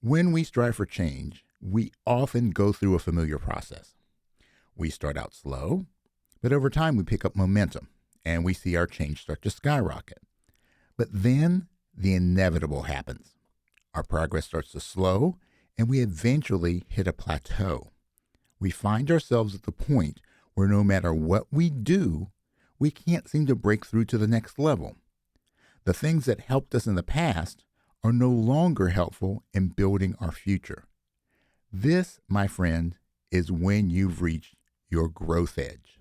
When we strive for change, we often go through a familiar process. We start out slow, but over time we pick up momentum and we see our change start to skyrocket. But then the inevitable happens. Our progress starts to slow and we eventually hit a plateau. We find ourselves at the point where no matter what we do, we can't seem to break through to the next level. The things that helped us in the past are no longer helpful in building our future. This, my friend, is when you've reached your growth edge.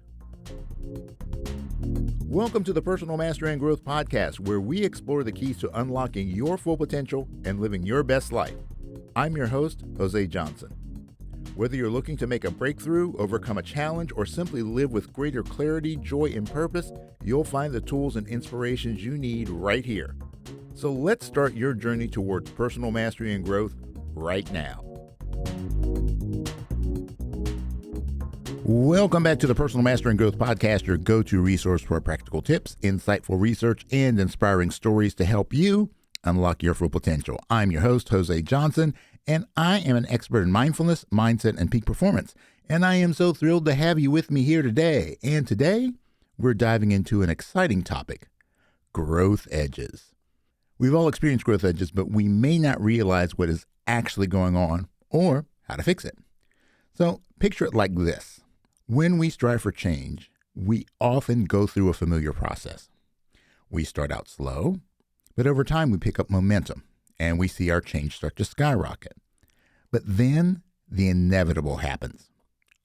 Welcome to the Personal Mastery and Growth Podcast, where we explore the keys to unlocking your full potential and living your best life. I'm your host, Jose Johnson. Whether you're looking to make a breakthrough, overcome a challenge, or simply live with greater clarity, joy, and purpose, you'll find the tools and inspirations you need right here. So let's start your journey towards personal mastery and growth right now. Welcome back to the Personal Mastery and Growth Podcast, your go-to resource for practical tips, insightful research, and inspiring stories to help you unlock your full potential. I'm your host, Jose Johnson, and I am an expert in mindfulness, mindset, and peak performance. And I am so thrilled to have you with me here today. And today, we're diving into an exciting topic, growth edges. We've all experienced growth edges, but we may not realize what is actually going on or how to fix it. So picture it like this. When we strive for change, we often go through a familiar process. We start out slow, but over time we pick up momentum and we see our change start to skyrocket. But then the inevitable happens.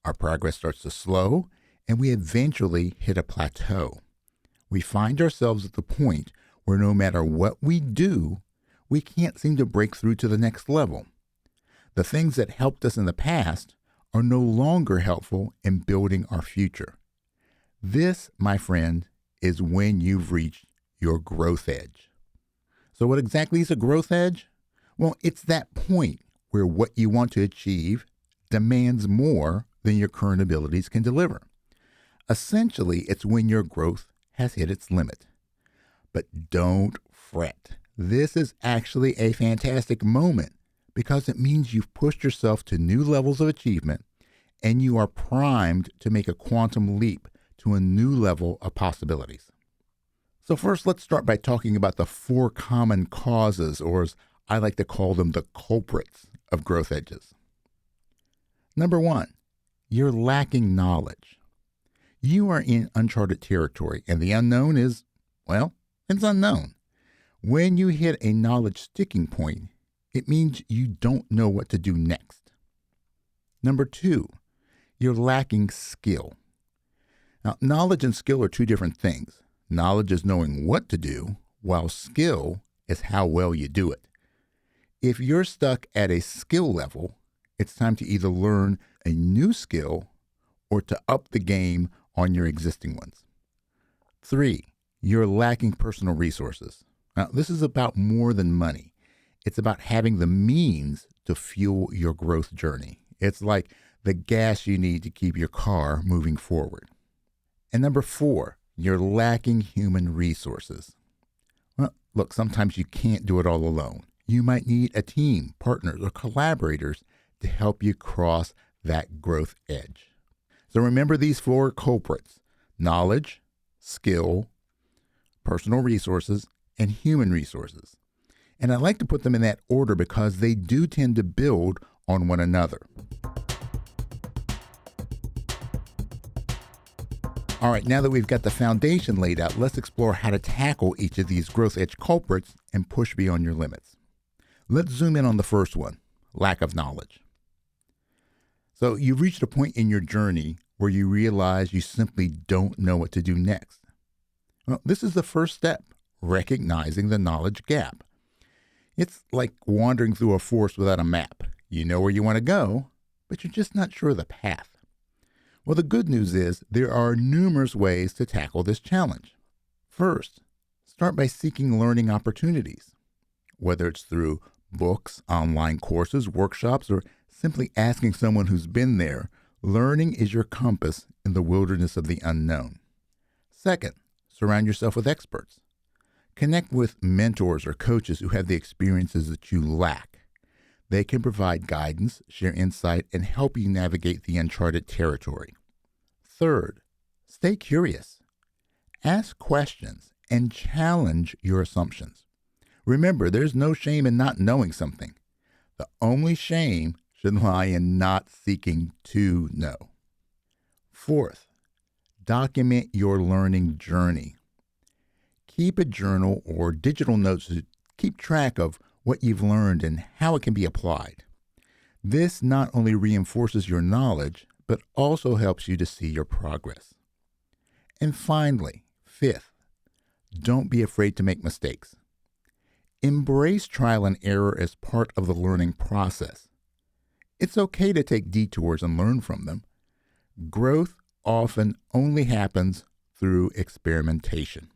Our progress starts to slow and we eventually hit a plateau. We find ourselves at the point where no matter what we do, we can't seem to break through to the next level. The things that helped us in the past are no longer helpful in building our future. This, my friend, is when you've reached your growth edge. So what exactly is a growth edge? Well, it's that point where what you want to achieve demands more than your current abilities can deliver. Essentially, it's when your growth has hit its limit. But don't fret. This is actually a fantastic moment because it means you've pushed yourself to new levels of achievement and you are primed to make a quantum leap to a new level of possibilities. So first, let's start by talking about the 4 common causes, or as I like to call them, the culprits of growth edges. Number 1, you're lacking knowledge. You are in uncharted territory, and the unknown is, well, it's unknown. When you hit a knowledge sticking point, it means you don't know what to do next. Number 2, you're lacking skill. Now, knowledge and skill are 2 different things. Knowledge is knowing what to do, while skill is how well you do it. If you're stuck at a skill level, it's time to either learn a new skill or to up the game on your existing ones. 3, you're lacking personal resources. Now, this is about more than money. It's about having the means to fuel your growth journey. It's like the gas you need to keep your car moving forward. And number 4, you're lacking human resources. Well, look, sometimes you can't do it all alone. You might need a team, partners, or collaborators to help you cross that growth edge. So remember these 4 culprits: knowledge, skill, personal resources, and human resources. And I like to put them in that order because they do tend to build on one another. All right, now that we've got the foundation laid out, let's explore how to tackle each of these growth edge culprits and push beyond your limits. Let's zoom in on the first one, lack of knowledge. So you've reached a point in your journey where you realize you simply don't know what to do next. Well, this is the first step, recognizing the knowledge gap. It's like wandering through a forest without a map. You know where you want to go, but you're just not sure of the path. Well, the good news is there are numerous ways to tackle this challenge. First, start by seeking learning opportunities. Whether it's through books, online courses, workshops, or simply asking someone who's been there, learning is your compass in the wilderness of the unknown. Second, surround yourself with experts. Connect with mentors or coaches who have the experiences that you lack. They can provide guidance, share insight, and help you navigate the uncharted territory. Third, stay curious. Ask questions and challenge your assumptions. Remember, there's no shame in not knowing something. The only shame should lie in not seeking to know. Fourth, document your learning journey. Keep a journal or digital notes to keep track of what you've learned and how it can be applied. This not only reinforces your knowledge, but also helps you to see your progress. And finally, fifth, don't be afraid to make mistakes. Embrace trial and error as part of the learning process. It's okay to take detours and learn from them. Growth often only happens through experimentation.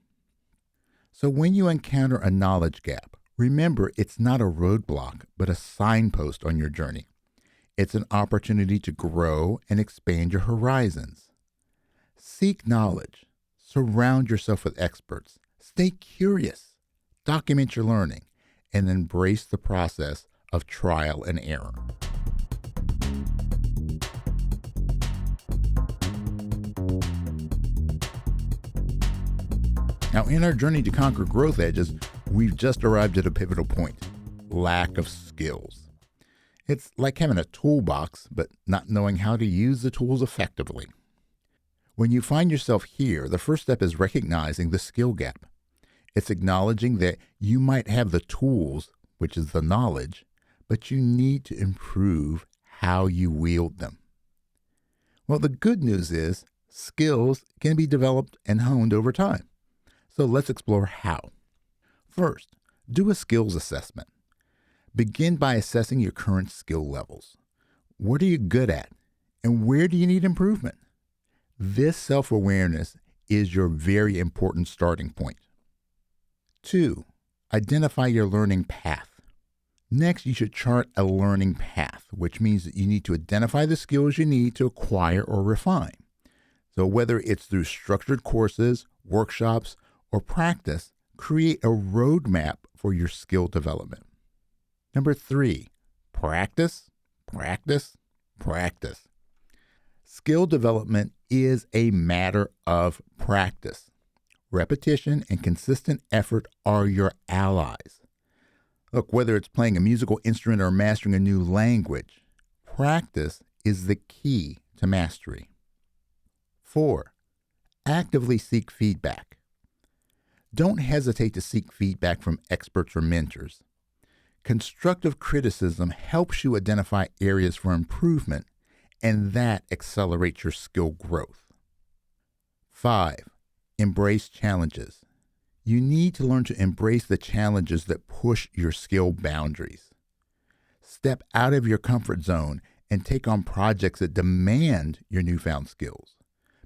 So when you encounter a knowledge gap, remember it's not a roadblock, but a signpost on your journey. It's an opportunity to grow and expand your horizons. Seek knowledge. Surround yourself with experts. Stay curious. Document your learning, and embrace the process of trial and error. Now, in our journey to conquer growth edges, we've just arrived at a pivotal point: lack of skills. It's like having a toolbox, but not knowing how to use the tools effectively. When you find yourself here, the first step is recognizing the skill gap. It's acknowledging that you might have the tools, which is the knowledge, but you need to improve how you wield them. Well, the good news is skills can be developed and honed over time. So let's explore how. First, do a skills assessment. Begin by assessing your current skill levels. What are you good at, and where do you need improvement? This self-awareness is your very important starting point. 2. Identify your learning path. Next, you should chart a learning path, which means that you need to identify the skills you need to acquire or refine. So whether it's through structured courses, workshops, or practice, create a roadmap for your skill development. Number 3, practice, practice, practice. Skill development is a matter of practice. Repetition and consistent effort are your allies. Look, whether it's playing a musical instrument or mastering a new language, practice is the key to mastery. 4, actively seek feedback. Don't hesitate to seek feedback from experts or mentors. Constructive criticism helps you identify areas for improvement, and that accelerates your skill growth. 5, embrace challenges. You need to learn to embrace the challenges that push your skill boundaries. Step out of your comfort zone and take on projects that demand your newfound skills,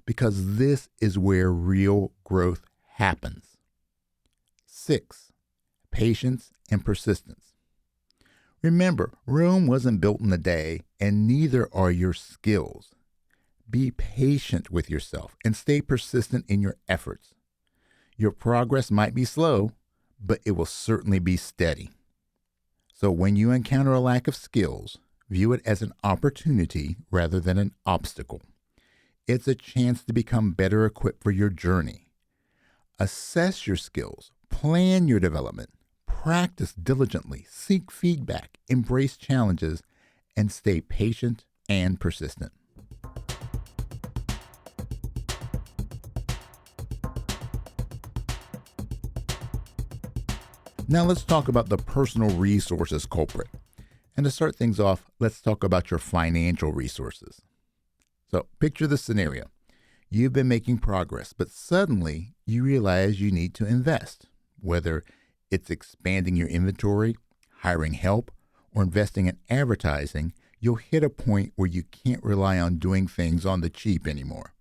because this is where real growth happens. 6, patience and persistence. Remember, Rome wasn't built in a day, and neither are your skills. Be patient with yourself and stay persistent in your efforts. Your progress might be slow, but it will certainly be steady. So when you encounter a lack of skills, view it as an opportunity rather than an obstacle. It's a chance to become better equipped for your journey. Assess your skills, plan your development, practice diligently, seek feedback, embrace challenges, and stay patient and persistent. Now let's talk about the personal resources culprit. And to start things off, let's talk about your financial resources. So picture this scenario. You've been making progress, but suddenly you realize you need to invest, whether it's expanding your inventory, hiring help, or investing in advertising. You'll hit a point where you can't rely on doing things on the cheap anymore.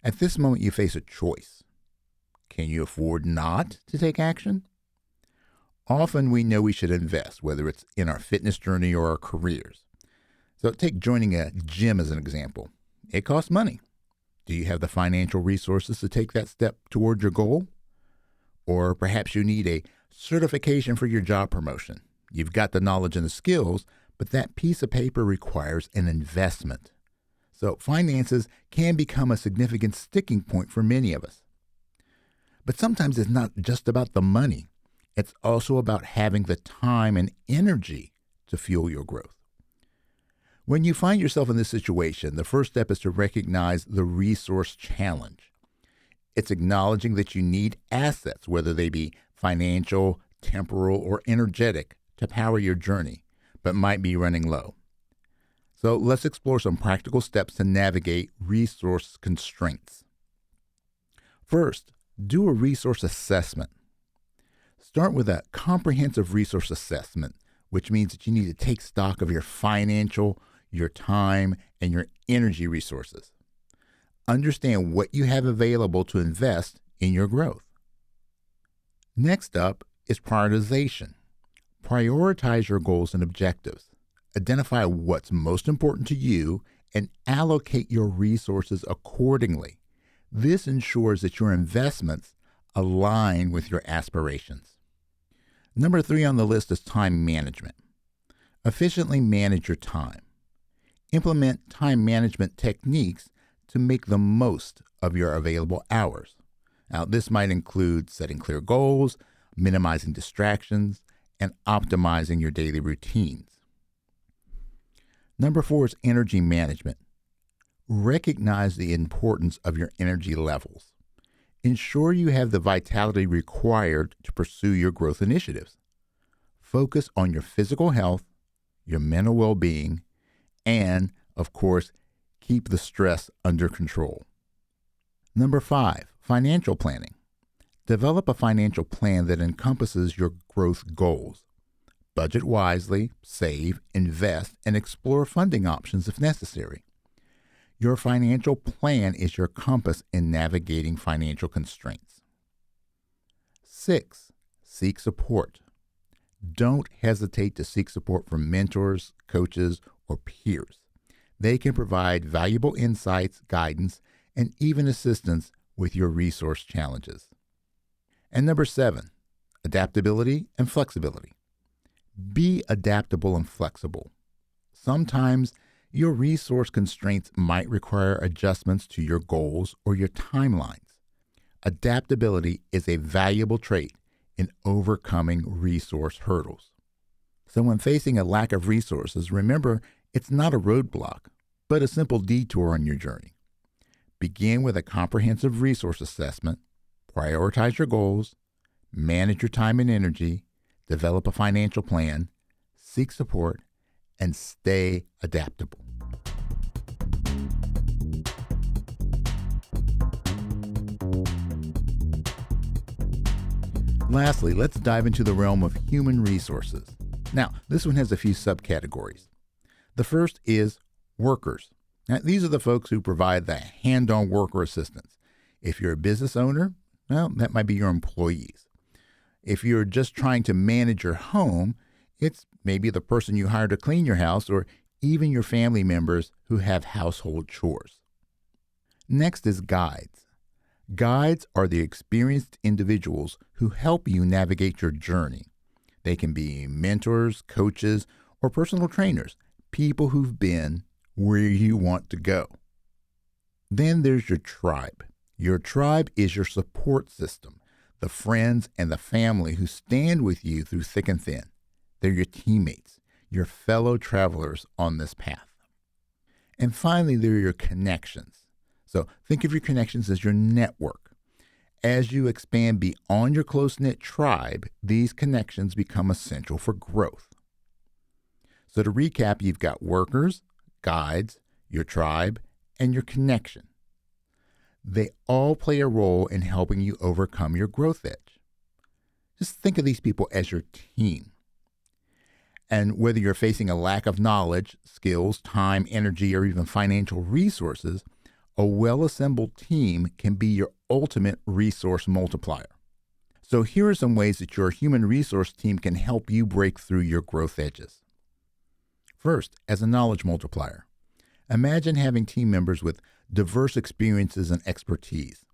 At this moment, you face a choice. Can you afford not to take action? Often we know we should invest, whether it's in our fitness journey or our careers. So take joining a gym as an example. It costs money. Do you have the financial resources to take that step toward your goal? Or perhaps you need a certification for your job promotion. You've got the knowledge and the skills, but that piece of paper requires an investment. So finances can become a significant sticking point for many of us. But sometimes it's not just about the money. It's also about having the time and energy to fuel your growth. When you find yourself in this situation, the first step is to recognize the resource challenge. It's acknowledging that you need assets, whether they be financial, temporal, or energetic, to power your journey, but might be running low. So let's explore some practical steps to navigate resource constraints. First, do a resource assessment. Start with a comprehensive resource assessment, which means that you need to take stock of your financial, your time, and your energy resources. Understand what you have available to invest in your growth. Next up is prioritization. Prioritize your goals and objectives. Identify what's most important to you and allocate your resources accordingly. This ensures that your investments align with your aspirations. Number 3 on the list is time management. Efficiently manage your time. Implement time management techniques to make the most of your available hours. Now, this might include setting clear goals, minimizing distractions, and optimizing your daily routines. Number 4 is energy management. Recognize the importance of your energy levels. Ensure you have the vitality required to pursue your growth initiatives. Focus on your physical health, your mental well-being, and, of course, keep the stress under control. Number 5, financial planning. Develop a financial plan that encompasses your growth goals. Budget wisely, save, invest, and explore funding options if necessary. Your financial plan is your compass in navigating financial constraints. 6, seek support. Don't hesitate to seek support from mentors, coaches, or peers. They can provide valuable insights, guidance, and even assistance with your resource challenges. And number 7, adaptability and flexibility. Be adaptable and flexible. Sometimes your resource constraints might require adjustments to your goals or your timelines. Adaptability is a valuable trait in overcoming resource hurdles. So when facing a lack of resources, remember it's not a roadblock, but a simple detour on your journey. Begin with a comprehensive resource assessment, prioritize your goals, manage your time and energy, develop a financial plan, seek support, and stay adaptable. Lastly, let's dive into the realm of human resources. Now, this one has a few subcategories. The first is workers. Now, these are the folks who provide the hand-on worker assistance. If you're a business owner, well, that might be your employees. If you're just trying to manage your home, it's maybe the person you hire to clean your house or even your family members who have household chores. Next is guides. Guides are the experienced individuals who help you navigate your journey. They can be mentors, coaches, or personal trainers, people who've been where you want to go. Then there's your tribe. Your tribe is your support system, the friends and the family who stand with you through thick and thin. They're your teammates, your fellow travelers on this path. And finally, there are your connections. So think of your connections as your network. As you expand beyond your close-knit tribe, these connections become essential for growth. So to recap, you've got workers, guides, your tribe, and your connection. They all play a role in helping you overcome your growth edge. Just think of these people as your team. And whether you're facing a lack of knowledge, skills, time, energy, or even financial resources, a well-assembled team can be your ultimate resource multiplier. So here are some ways that your human resource team can help you break through your growth edges. First, as a knowledge multiplier. Imagine having team members with diverse experiences and expertise.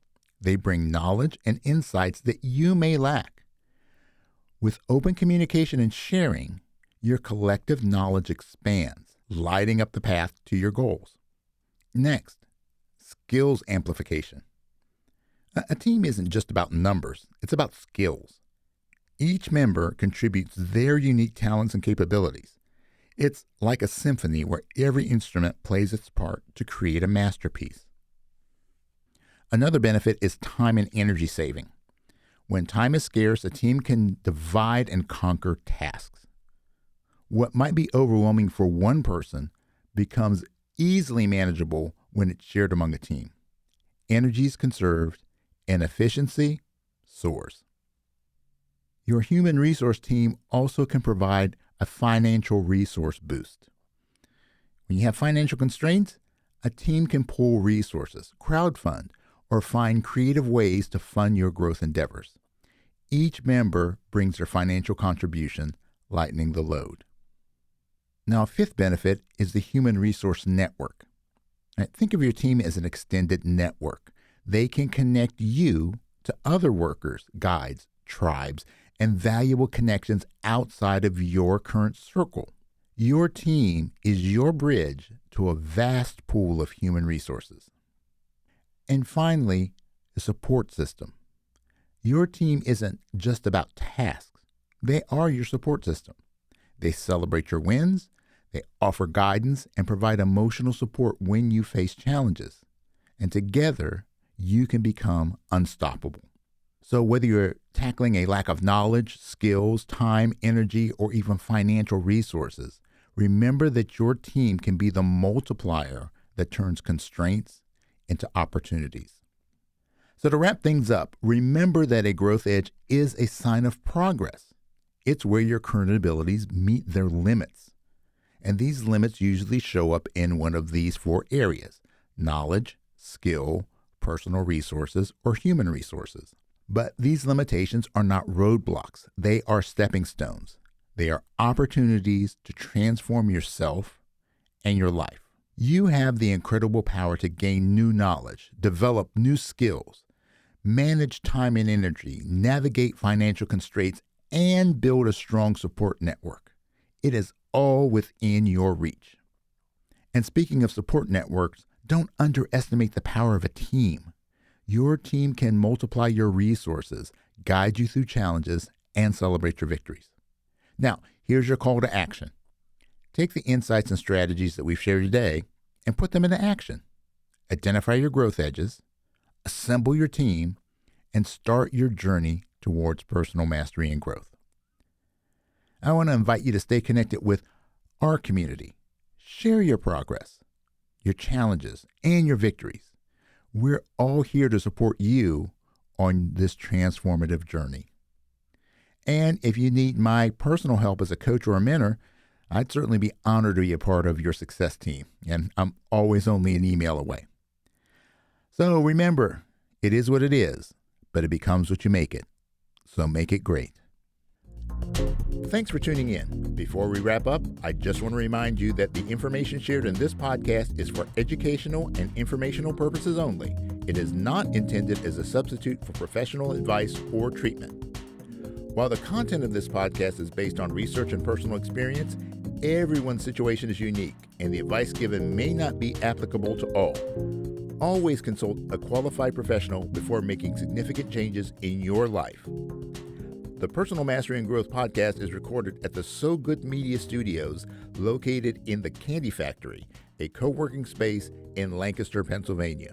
They bring knowledge and insights that you may lack. With open communication and sharing, Your collective knowledge expands, lighting up the path to your goals. Next, skills amplification. A team isn't just about numbers, it's about skills. Each member contributes their unique talents and capabilities. It's like a symphony where every instrument plays its part to create a masterpiece. Another benefit is time and energy saving. When time is scarce, a team can divide and conquer tasks. What might be overwhelming for one person becomes easily manageable when it's shared among a team. Energy is conserved and efficiency soars. Your human resource team also can provide a financial resource boost. When you have financial constraints, a team can pool resources, crowdfund, or find creative ways to fund your growth endeavors. Each member brings their financial contribution, lightening the load. Now, a fifth benefit is the human resource network. Right, think of your team as an extended network. They can connect you to other workers, guides, tribes, and valuable connections outside of your current circle. Your team is your bridge to a vast pool of human resources. And finally, the support system. Your team isn't just about tasks. They are your support system. They celebrate your wins, they offer guidance, and provide emotional support when you face challenges. And together, you can become unstoppable. So whether you're tackling a lack of knowledge, skills, time, energy, or even financial resources, remember that your team can be the multiplier that turns constraints into opportunities. So to wrap things up, remember that a growth edge is a sign of progress. It's where your current abilities meet their limits. And these limits usually show up in one of these four areas: knowledge, skill, personal resources, or human resources. But these limitations are not roadblocks. They are stepping stones. They are opportunities to transform yourself and your life. You have the incredible power to gain new knowledge, develop new skills, manage time and energy, navigate financial constraints, and build a strong support network. It is all within your reach. And speaking of support networks, don't underestimate the power of a team. Your team can multiply your resources, guide you through challenges, and celebrate your victories. Now, here's your call to action. Take the insights and strategies that we've shared today and put them into action. Identify your growth edges, assemble your team, and start your journey towards personal mastery and growth. I want to invite you to stay connected with our community. Share your progress, your challenges, and your victories. We're all here to support you on this transformative journey. And if you need my personal help as a coach or a mentor, I'd certainly be honored to be a part of your success team. And I'm always only an email away. So remember, it is what it is, but it becomes what you make it. So make it great. Thanks for tuning in. Before we wrap up, I just want to remind you that the information shared in this podcast is for educational and informational purposes only. It is not intended as a substitute for professional advice or treatment. While the content of this podcast is based on research and personal experience, everyone's situation is unique, and the advice given may not be applicable to all. Always consult a qualified professional before making significant changes in your life. The Personal Mastery and Growth podcast is recorded at the So Good Media Studios, located in the Candy Factory, a co-working space in Lancaster, Pennsylvania.